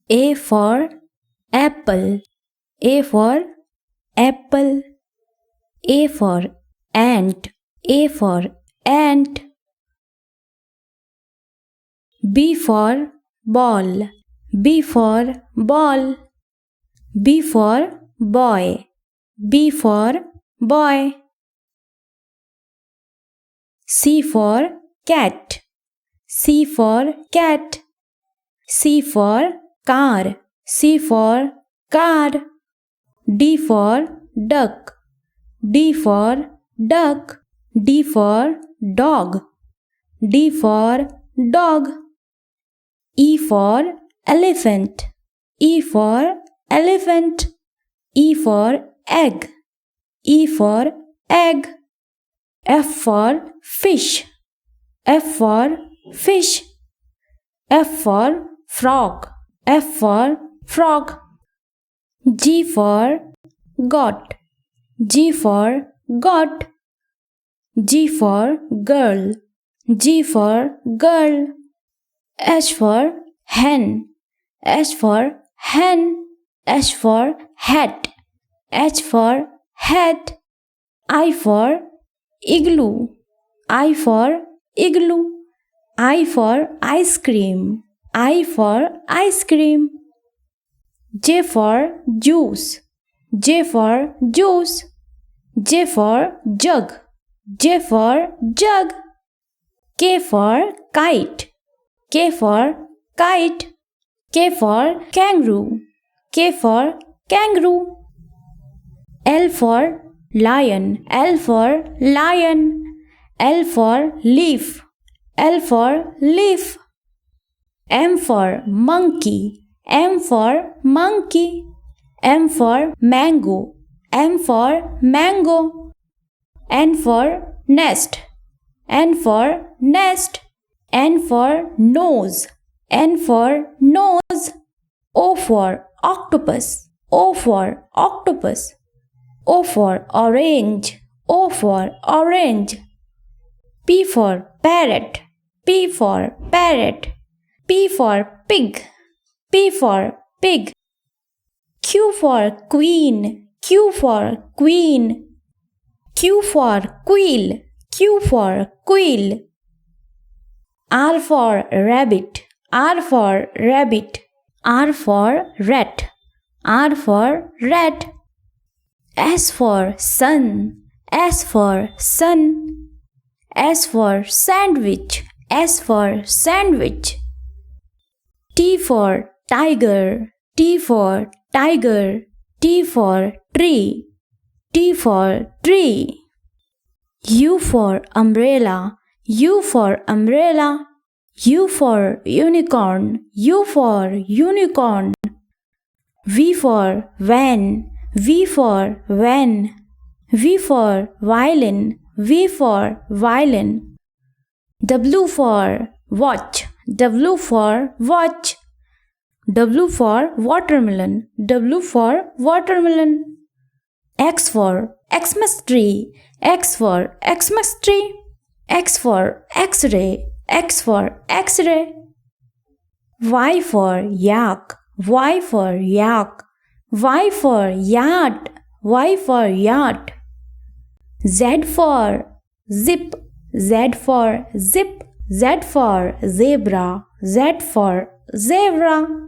A for apple. A for apple. A for ant. A for ant. B for ball. B for ball. B for boy. B for boy. C for cat. C for cat. C for car. C for car. D for duck. D for duck. D for dog. D for dog. E for elephant. E for elephant. E for egg. E for egg. F for fish. F for fish. F for frog. F for frog. G for goat. G for goat. G for girl. G for girl. H for hen. H for hen. H for hat. H for hat. I for igloo. I for igloo. I for ice cream. I for ice cream. J for juice. J for juice. J for jug. J for jug. K for kite. K for kite. K for kangaroo. K for kangaroo. L for lion. L for lion. L for leaf. L for leaf. M for monkey. M for monkey. M for mango. M for mango. N for nest. N for nest. N for nose. N for nose. O for octopus. O for octopus. O for orange. O for orange. P for parrot. P for parrot. P for pig. P for pig. Q for queen. Q for queen. Q for quail. Q for quail. R for rabbit. R for rabbit. R for rat. R for rat. S for sun. S for sun. S for sandwich. S for sandwich. T for tiger. T for tiger. T for tree. T for tree. U for umbrella. U for umbrella. U for unicorn. U for unicorn. V for van. V for van. V for violin. V for violin. W for watch. W for watch. W for watermelon. W for watermelon. X for Xmas tree. X for Xmas tree. X for X-ray. X for X-ray. Y for yak. Y for yak. Y for yacht. Y for yacht. Z for zip. Z for zip. Z for zebra. Z for zebra.